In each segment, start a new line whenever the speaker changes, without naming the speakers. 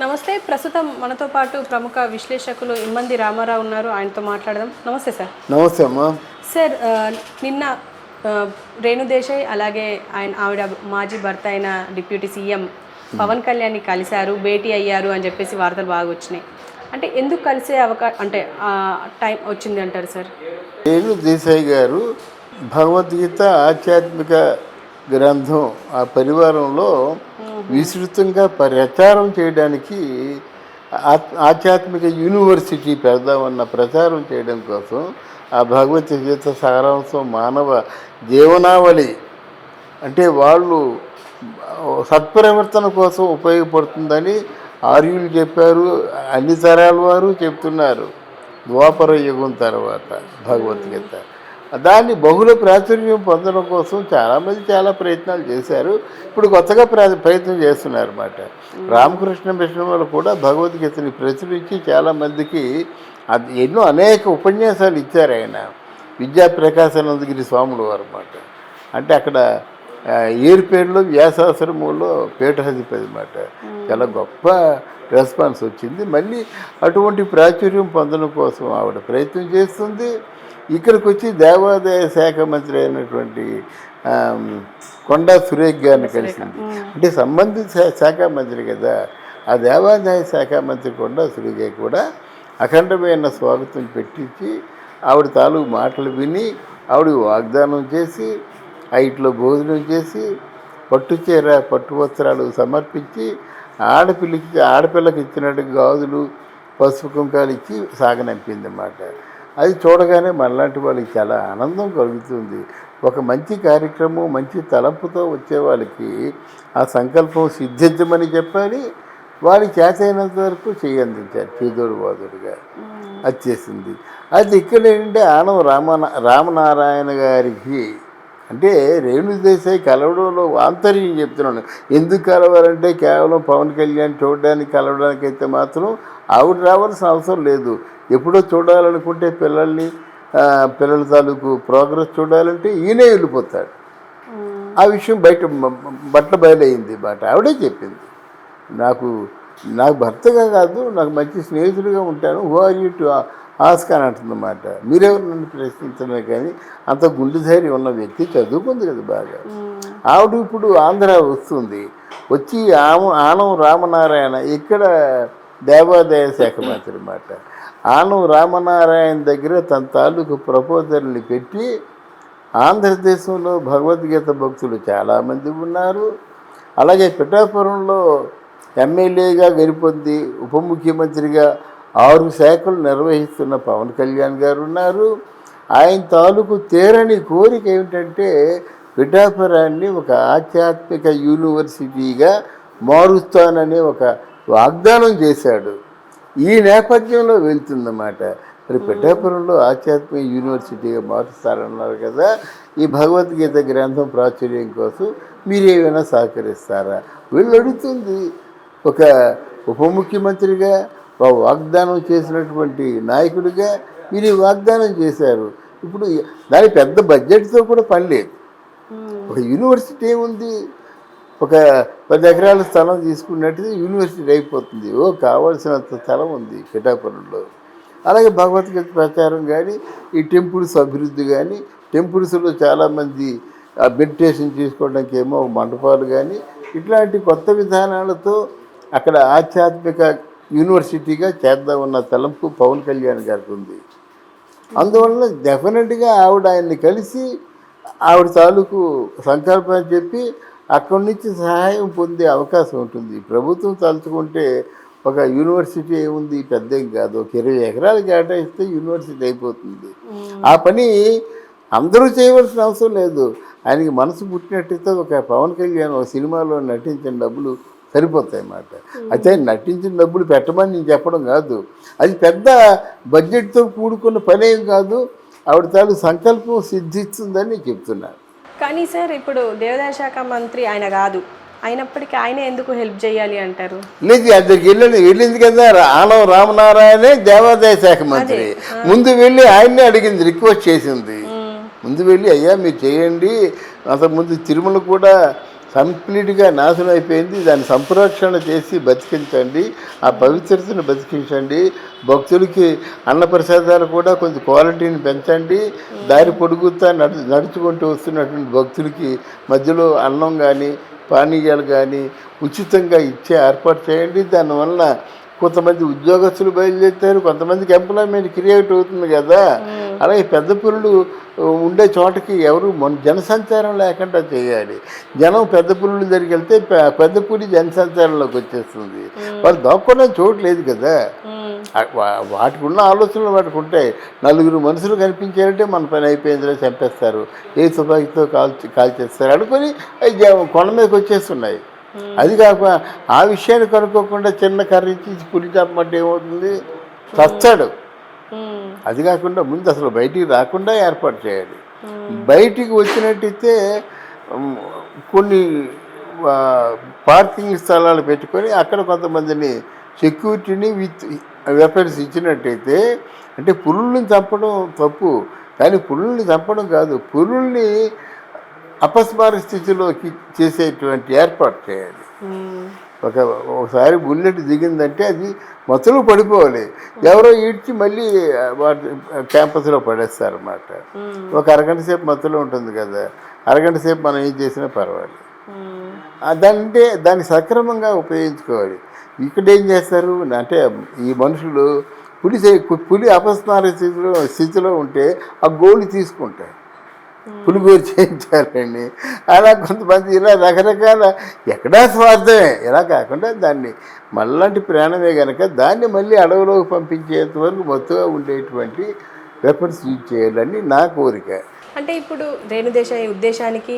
నమస్తే. ప్రస్తుతం మనతో పాటు ప్రముఖ విశ్లేషకులు ఇమ్మంది రామారావు ఉన్నారు. ఆయనతో మాట్లాడదాం. నమస్తే సార్.
నమస్తే అమ్మా.
సార్, నిన్న రేణు దేశాయ్ అలాగే ఆవిడ మాజీ భర్త అయిన డిప్యూటీ సీఎం పవన్ కళ్యాణ్ని కలిశారు, భేటీ అయ్యారు అని చెప్పేసి వార్తలు బాగా వచ్చినాయి. అంటే ఎందుకు కలిసే అంటే టైం వచ్చింది అంటారు సార్?
రేణు దేశాయ్ గారు భగవద్గీత ఆధ్యాత్మిక గ్రంథం ఆ పరివారంలో విస్తృతంగా ప్రచారం చేయడానికి ఆధ్యాత్మిక యూనివర్సిటీ పెడదామన్న ప్రచారం చేయడం కోసం ఆ భగవద్గీత సారాంశం మానవ జీవనావళి అంటే వాళ్ళు సత్ప్రవర్తన కోసం ఉపయోగపడుతుందని ఆర్యులు చెప్పారు, అన్ని తరాల వారు చెప్తున్నారు. ద్వాపర యుగం తర్వాత భగవద్గీత దాన్ని బహుళ ప్రాచుర్యం పొందడం కోసం చాలామంది చాలా ప్రయత్నాలు చేశారు. ఇప్పుడు కొత్తగా ప్రయత్నం చేస్తున్నారు అన్నమాట. రామకృష్ణ మిషన్ కూడా భగవద్గీతని ప్రచురించి చాలామందికి అది ఎన్నో అనేక ఉపన్యాసాలు ఇచ్చారు. ఆయన విద్యాప్రకాశానందగిరి స్వాములు వారు అన్నమాట. అంటే అక్కడ ఏరుపేరులో వ్యాసాశ్రమంలో పీఠాధిపతి అన్నమాట. చాలా గొప్ప రెస్పాన్స్ వచ్చింది. మళ్ళీ అటువంటి ప్రాచుర్యం పొందడం కోసం ఆవిడ ప్రయత్నం చేస్తుంది. ఇక్కడికి వచ్చి దేవాదాయ శాఖ మంత్రి అయినటువంటి కొండా సురేష్ గారిని కలిసింది. అంటే సంబంధిత శాఖ మంత్రి కదా, ఆ దేవాదాయ శాఖ మంత్రి కొండా సురేష్ గారు కూడా అఖండమైన స్వాగతం పెట్టించి ఆవిడ తాలూకు మాటలు విని ఆవిడ వాగ్దానం చేసి ఇంట్లో భోజనం చేసి పట్టుచీర పట్టు వస్త్రాలు సమర్పించి ఆడపిల్లకి ఇచ్చినట్టు గాజులు పసుపు కుంకాలు ఇచ్చి సాగనంపింది అన్నమాట. అది చూడగానే మనలాంటి వాళ్ళకి చాలా ఆనందం కలుగుతుంది. ఒక మంచి కార్యక్రమం మంచి తలంపుతో వచ్చే వాళ్ళకి ఆ సంకల్పం సిద్ధించమని చెప్పాలి, వారి చేతైనంత వరకు చేయందించారు చేదోడు వాదుడుగా. అది చేసింది. అది ఇక్కడ ఏంటంటే ఆనం రామనారాయణ గారికి అంటే రేణు దేశాయ్ కలవడంలో ఆంతర్యం చెప్తున్నాను. ఎందుకు కలవాలంటే కేవలం పవన్ కళ్యాణ్ చూడడానికి కలవడానికి అయితే మాత్రం ఆవిడ రావాల్సిన అవసరం లేదు. ఎప్పుడో చూడాలనుకుంటే పిల్లల తాలూకు ప్రోగ్రెస్ చూడాలంటే ఈయనే వెళ్ళిపోతాడు. ఆ విషయం బట్టలు బయలైంది మాట. ఆవిడే చెప్పింది, నాకు భర్తగా కాదు, నాకు మంచి స్నేహితుడిగా ఉంటాను, who are you to ask అని అంటుందన్నమాట. మీరెవరు నన్ను ప్రశ్నించడమే కానీ అంత గుండె ధైర్యం ఉన్న వ్యక్తి చదువుకుంది కదా బాగా. ఆవిడ ఇప్పుడు ఆంధ్ర వస్తుంది. వచ్చి ఆనం రామనారాయణ ఇక్కడ దేవాదాయ శాఖ మంత్రి అన్నమాట. ఆనం రామనారాయణ దగ్గర తన తాలూకు ప్రపోజల్ని పెట్టి ఆంధ్రదేశంలో భగవద్గీత భక్తులు చాలామంది ఉన్నారు. అలాగే పిఠాపురంలో ఎమ్మెల్యేగా గెలుపొంది ఉప ముఖ్యమంత్రిగా 6 శాఖలు నిర్వహిస్తున్న పవన్ కళ్యాణ్ గారు ఉన్నారు. ఆయన తాలూకు తీరని కోరిక ఏమిటంటే పిఠాపురాన్ని ఒక ఆధ్యాత్మిక యూనివర్సిటీగా మారుస్తానని ఒక వాగ్దానం చేశాడు. ఈ నేపథ్యంలో వెళ్తుందన్నమాట. మరి పిఠాపురంలో ఆధ్యాత్మిక యూనివర్సిటీగా మారుస్తారన్నారు కదా, ఈ భగవద్గీత గ్రంథం ప్రాచుర్యం కోసం మీరేమైనా సహకరిస్తారా వీళ్ళు అడుగుతుంది. ఒక ఉప ముఖ్యమంత్రిగా వాగ్దానం చేసినటువంటి నాయకుడిగా మీరు వాగ్దానం చేశారు. ఇప్పుడు దాని పెద్ద బడ్జెట్తో కూడా పని లేదు. ఒక యూనివర్సిటీ ఏముంది, ఒక 10 ఎకరాల స్థలం తీసుకున్నట్టుగా యూనివర్సిటీ అయిపోతుంది. కావాల్సినంత స్థలం ఉంది పిఠాపురంలో. అలాగే భగవద్గీత ప్రచారం కానీ ఈ టెంపుల్స్ అభివృద్ధి కానీ టెంపుల్స్లో చాలామంది మెడిటేషన్ చేసుకోవడానికి ఏమో మండపాలు కానీ ఇట్లాంటి కొత్త విధానాలతో అక్కడ ఆధ్యాత్మిక యూనివర్సిటీగా చేద్దామన్న తలంపు పవన్ కళ్యాణ్ గారికి ఉంది. అందువల్ల డెఫినెట్గా ఆవిడ ఆయన్ని కలిసి ఆవిడ తాలూకు సంకల్పాన్ని చెప్పి అక్కడి నుంచి సహాయం పొందే అవకాశం ఉంటుంది. ప్రభుత్వం తలుచుకుంటే ఒక యూనివర్సిటీ ఏముంది, పెద్ద కాదు, ఒక 20 ఎకరాలు కేటాయిస్తే యూనివర్సిటీ అయిపోతుంది. ఆ పని అందరూ చేయవలసిన అవసరం లేదు. ఆయనకి మనసు పుట్టినట్టయితే ఒక పవన్ కళ్యాణ్ ఒక సినిమాలో నటించిన డబ్బులు సరిపోతాయి అన్నమాట. అయితే నటించిన డబ్బులు పెట్టమని నేను చెప్పడం కాదు, అది పెద్ద బడ్జెట్తో కూడుకున్న పని ఏం కాదు. ఆవిడ తాలూకు సంకల్పం సిద్ధిస్తుందని చెప్తున్నాను.
కానీ సార్, ఇప్పుడు దేవాదాయ శాఖ మంత్రి ఆయన కాదు, అయినప్పటికీ ఆయన ఎందుకు హెల్ప్ చేయాలి అంటారు?
లేదు, అక్కడికి వెళ్ళింది కదా ఆనం రామనారాయణే దేవాదాయ శాఖ మంత్రి. ముందు వెళ్ళి ఆయన్నే అడిగింది, రిక్వెస్ట్ చేసింది. ముందు వెళ్ళి అయ్యా మీరు చేయండి. అంతకుముందు తిరుమల కూడా కంప్లీట్గా నాశనం అయిపోయింది. దాన్ని సంరక్షణ చేసి బతికించండి, ఆ పవిత్రతను బతికించండి. భక్తులకి అన్నప్రసాదాలు కూడా కొంచెం క్వాలిటీని పెంచండి. దారి పొడుగుతా నడుచుకుంటూ వస్తున్నటువంటి భక్తులకి మధ్యలో అన్నం కానీ పానీయాలు కానీ ఉచితంగా ఇచ్చే ఏర్పాటు చేయండి. దానివల్ల కొంతమంది ఉద్యోగస్తులు బయలుదేరుతారు, కొంతమందికి ఎంప్లాయ్మెంట్ క్రియేట్ అవుతుంది కదా. అలాగే పెద్ద పులులు ఉండే చోటకి ఎవరు జనసంచారం లేకుండా చేయాలి. జనం పెద్ద పులుల దగ్గరికి వెళ్తే పెద్ద పులి జనసంచారంలోకి వచ్చేస్తుంది. వాళ్ళు దాక్కోవడానికి చోటు లేదు కదా. వాటికి ఉన్న ఆలోచనలు వాటికి ఉంటాయి. నలుగురు మనుషులు కనిపించారంటే మన పని అయిపోయిందిలో చంపేస్తారు, ఏ తుపాకీతో కాల్చేస్తారు అనుకొని అవి కొండ మీదకి వచ్చేస్తున్నాయి. అది కాక ఆ విషయాన్ని కనుక్కోకుండా చిన్న కర్ర ఇచ్చి పులి చంపమంటే ఏమవుతుంది, చస్తాడు. అది కాకుండా ముందు అసలు బయటికి రాకుండా ఏర్పాటు చేయాలి. బయటికి వచ్చినట్టయితే కొన్ని పార్కింగ్ స్థలాలు పెట్టుకొని అక్కడ కొంతమందిని సెక్యూరిటీని విత్ వెపన్స్ ఇచ్చినట్టయితే, అంటే పులుల్ని చంపడం తప్పు, కానీ పులుల్ని చంపడం కాదు, పులుల్ని అపస్మార స్థితిలోకి చేసేటువంటి ఏర్పాటు చేయాలి. ఒకసారి బుల్లెట్ దిగిందంటే అది మత్తులో పడిపోవాలి. ఎవరో ఈడ్చి మళ్ళీ వాటి క్యాంపస్లో పడేస్తారన్నమాట. ఒక అరగంట సేపు మత్తులో ఉంటుంది కదా, అరగంట సేపు మనం ఏం చేసినా పర్వాలేదు. దాన్ని సక్రమంగా ఉపయోగించుకోవాలి. ఇక్కడ ఏం చేస్తారు అంటే ఈ మనుషులు పులి అపస్మార స్థితిలో ఉంటే ఆ గోళ్ళు తీసుకుంటారు, పులిగోరు చేయించాలండి. అలా కొంతమంది ఇలా రకరకాల ఎక్కడా స్వార్థమే. ఇలా కాకుండా దాన్ని మళ్ళంటి ప్రాణమే కనుక దాన్ని మళ్ళీ అడవిలోకి పంపించేంత వరకు మొత్తగా ఉండేటువంటి వెపన్స్ యూజ్ చేయాలని నా కోరిక.
అంటే ఇప్పుడు రేణుదేశాయి ఉద్దేశానికి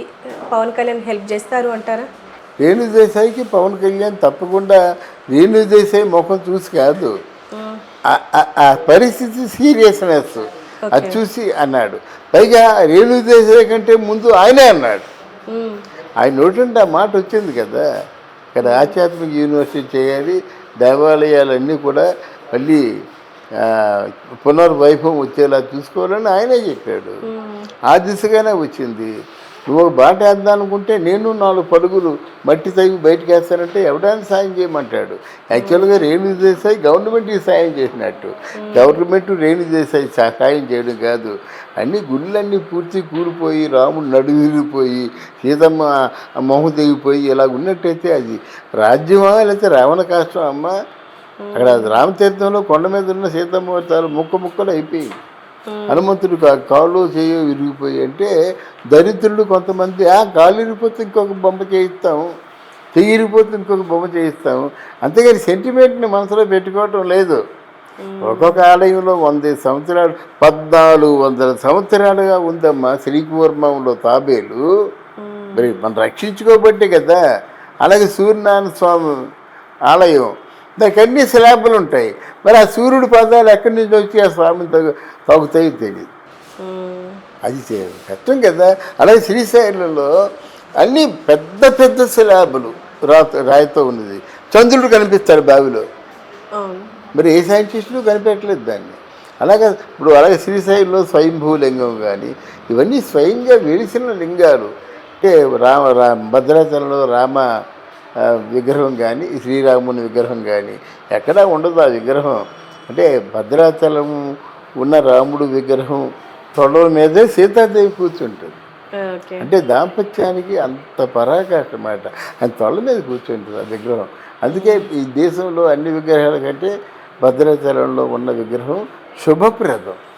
పవన్ కళ్యాణ్ హెల్ప్ చేస్తారు అంటారా?
రేణుదేశాయికి పవన్ కళ్యాణ్ తప్పకుండా, రేణుదేశాయి ముఖం చూసి కాదు, ఆ పరిస్థితి సీరియస్నెస్ అది చూసి అన్నాడు. పైగా రేణుదేశాయి కంటే ముందు ఆయనే అన్నాడు. ఆయన నోటంటే ఆ మాట వచ్చింది కదా, ఇక్కడ ఆధ్యాత్మిక యూనివర్సిటీ చేయాలి, దేవాలయాలన్నీ కూడా మళ్ళీ పునర్వైభవం వచ్చేలా చూసుకోవాలని ఆయనే చెప్పాడు. ఆ దిశగానే వచ్చింది. నువ్వు ఒక బాట వేద్దాం అనుకుంటే నేను 4 పరుగులు మట్టి తవ్వి బయటకు వేస్తానంటే ఎవడానికి సాయం చేయమంటాడు. యాక్చువల్గా రేణుదేశాయి గవర్నమెంట్కి సాయం చేసినట్టు, గవర్నమెంట్ రేణుదేశాయి సాయం చేయడం కాదు. అన్ని గుళ్ళన్నీ పూర్తి కూలిపోయి, రాముడు నడువిరిపోయి, సీతమ్మ మొహం తెగిపోయి ఇలా ఉన్నట్టయితే అది రాజ్యమా లేకపోతే రావణ కాష్టం అమ్మ? అక్కడ రామతీర్థంలో కొండ మీద ఉన్న సీతమ్మ చాలా ముక్కలు అయిపోయి, హనుమంతుడు కాళ్ళు చేయో విరిగిపోయి, అంటే దరిద్రులు కొంతమంది కాళ్ళు విరిగిపోతే ఇంకొక బొమ్మ చేయిస్తాము, చెయ్యి విరిగిపోతే ఇంకొక బొమ్మ చేయిస్తాము, అంతేగాని సెంటిమెంట్ని మనసులో పెట్టుకోవటం లేదు. ఒక్కొక్క ఆలయంలో 100 సంవత్సరాలు 1400 సంవత్సరాలుగా ఉందమ్మా శ్రీకూర్మంలో తాబేలు. మరి మనం రక్షించుకోబట్టే కదా. అలాగే సూర్యనారాయణ స్వామి ఆలయం, దానికి అన్ని స్లాబులు ఉంటాయి. మరి ఆ సూర్యుడి పదాలు ఎక్కడి నుంచి వచ్చి ఆ స్వామిని తాగుతాయో తెలియదు. అది కష్టం కదా. అలాగే శ్రీశైలంలో అన్నీ పెద్ద పెద్ద స్లాబులు రాయితో ఉన్నది. చంద్రుడు కనిపిస్తాడు బావిలో, మరి ఏ సైంటిస్టులు కనిపెట్టలేదు దాన్ని. అలాగే శ్రీశైలంలో స్వయంభూ లింగం కానీ ఇవన్నీ స్వయంగా వెలిసిన లింగాలు. అంటే భద్రాచలంలో రామ విగ్రహం కానీ శ్రీరాముని విగ్రహం కానీ ఎక్కడా ఉండదు ఆ విగ్రహం. అంటే భద్రాచలం ఉన్న రాముడు విగ్రహం తొడల మీదే సీతాదేవి కూర్చుంటుంది. అంటే దాంపత్యానికి అంత పరాకాష్ట మాట. ఆయన తొడల మీద కూర్చుంటుంది ఆ విగ్రహం. అందుకే ఈ దేశంలో అన్ని విగ్రహాల కంటే భద్రాచలంలో ఉన్న విగ్రహం శుభప్రదం.